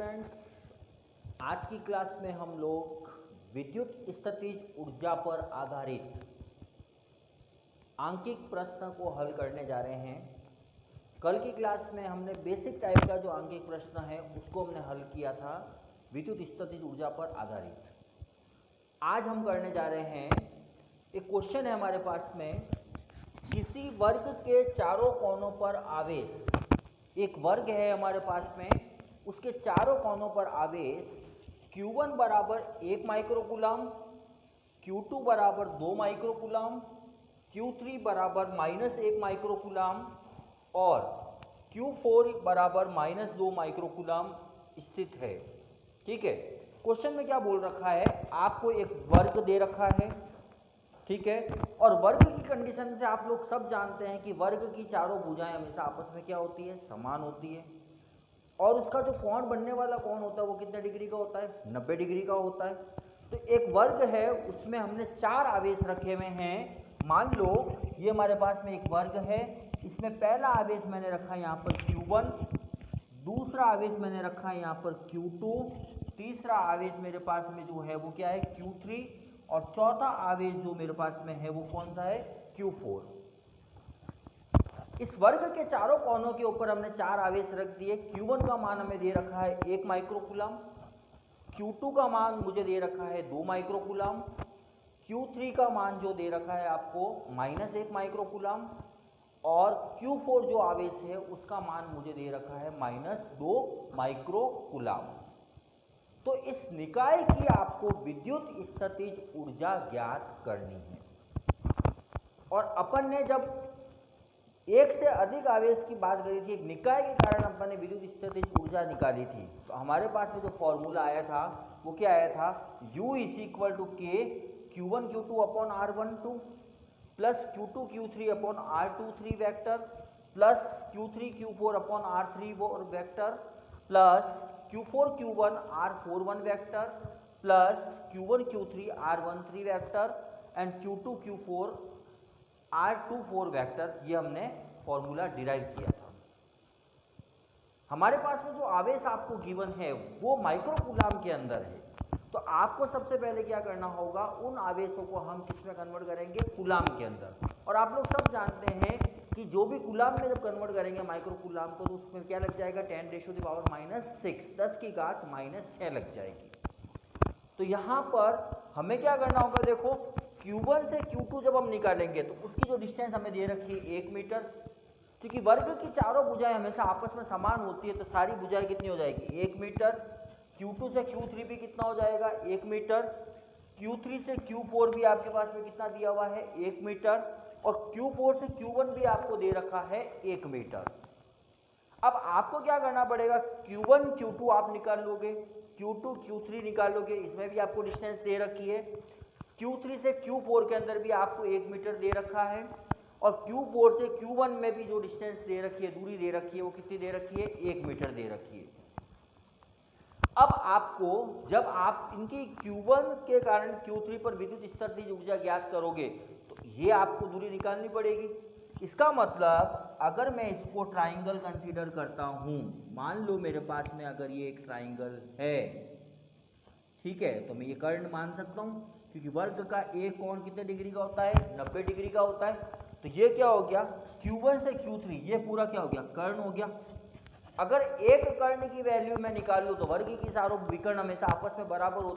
Students, आज की class में हम लोग विद्युत स्थितिज ऊर्जा पर आधारित आंकिक प्रश्न को हल करने जा रहे हैं। कल की क्लास में हमने बेसिक टाइप का जो आंकिक प्रश्न है उसको हमने हल किया था विद्युत स्थितिज ऊर्जा पर आधारित। आज हम करने जा रहे हैं, एक क्वेश्चन है हमारे पास में, किसी वर्ग के चारों कोनों पर आवेश, एक वर्ग है हमारे पास में, उसके चारों कोनों पर आवेश Q1 बराबर 1 माइक्रोकूलम, Q2 बराबर 2 माइक्रोकूलम, Q3 बराबर -1 माइक्रोकूलम और Q4 बराबर -2 माइक्रोकूलम स्थित है। ठीक है, क्वेश्चन में क्या बोल रखा है, आपको एक वर्ग दे रखा है, ठीक है, और वर्ग की कंडीशन से आप लोग सब जानते हैं कि वर्ग की चारों भुजाएं हमेशा आपस में क्या होती है, समान होती है, और उसका जो कोण बनने वाला कोण होता है वो कितने डिग्री का होता है, 90 डिग्री का होता है। तो एक वर्ग है, उसमें हमने 4 आवेश रखे हुए हैं। मान लो ये हमारे पास में एक वर्ग है, इसमें पहला आवेश मैंने रखा है यहाँ पर Q1, दूसरा आवेश मैंने रखा है यहाँ पर Q2, तीसरा आवेश मेरे पास में जो है वो क्या है Q3, और चौथा आवेश जो मेरे पास में है वो कौन सा है, Q4। इस वर्ग के चारों कोनों के ऊपर हमने 4 आवेश रख दिए। Q1 का मान हमें दे रखा है 1 माइक्रोकूलम, Q2 का मान मुझे दे रखा है 2 माइक्रोकूलम, Q3 का मान जो दे रखा है आपको -1 माइक्रोकूलम, और Q4 जो आवेश है उसका मान मुझे दे रखा है -2 माइक्रोकूलम। तो इस निकाय की आपको विद्युत स्थितिज ऊर्जा ज्ञात करनी है। और अपन ने जब एक से अधिक आवेश की बात करी थी, एक निकाय के कारण अपन ने विद्युत स्थितिज ऊर्जा निकाली थी, तो हमारे पास में जो फॉर्मूला आया था वो क्या आया था, U = K Q1 Q2 upon R12 plus Q2 Q3 upon R23 vector plus Q3 Q4 upon R34 vector plus Q4 Q1 R41 vector plus Q1 Q3 R13 vector and Q2 Q4 R24 vector. ये हमने formula derive किया था। हमारे पास में जो आवेश आपको given है वो माइक्रोकूलम के अंदर है, तो आपको सबसे पहले क्या करना होगा, उन आवेशों को हम किस में कन्वर्ट करेंगे, कूलम के अंदर। और आप लोग सब जानते हैं कि जो भी कूलम में जब कन्वर्ट करेंगे माइक्रोकूलम को, तो उसमें क्या लग जाएगा, 10⁻⁻⁶ 10 की घात -6 लग जाएगी। तो यहाँ पर हमें क्या करना होगा, देखो Q1 से Q2 जब हम निकालेंगे तो उसकी जो डिस्टेंस हमें दे रखी है 1 मीटर, क्योंकि वर्ग की चारों भुजाएं हमेशा आपस में समान होती है, तो सारी भुजाएं कितनी हो जाएगी, 1 मीटर। Q2 से Q3 भी कितना हो जाएगा, 1 मीटर। Q3 से Q4 भी आपके पास में कितना दिया हुआ है, 1 मीटर, और Q4 से Q1 भी आपको दे रखा है 1 मीटर। अब आपको क्या करना पड़ेगा, Q1 Q2 आप निकाल लोगे, Q2 Q3 निकाल लोगे, इसमें भी आपको डिस्टेंस दे रखी है। Q3 से Q4 के अंदर भी आपको 1 मीटर दे रखा है, और Q4 से Q1 में भी जो डिस्टेंस दे रखी है, दूरी दे रखी है, वो कितनी दे रखी है, 1 मीटर दे रखी है। अब आपको जब आप इनकी Q1 के कारण Q3 पर विद्युत स्थितिज ऊर्जा ज्ञात करोगे तो ये आपको दूरी निकालनी पड़ेगी। इसका मतलब अगर मैं इसको ट्राइंगल कंसीडर करता हूं, मान लो मेरे पास में अगर ये एक ट्राइंगल है, ठीक है, तो मैं ये कर्ण मान सकता हूं, क्योंकि वर्ग का एक कोण कितने डिग्री का होता है, 90 डिग्री का होता है। तो ये क्या हो गया, Q1 से Q3 ये पूरा क्या हो गया, कर्ण हो गया। अगर एक कर्ण की वैल्यू मैं निकाल लूं तो वर्ग की चारों विकर्ण हमेशा आपस में बराबर होते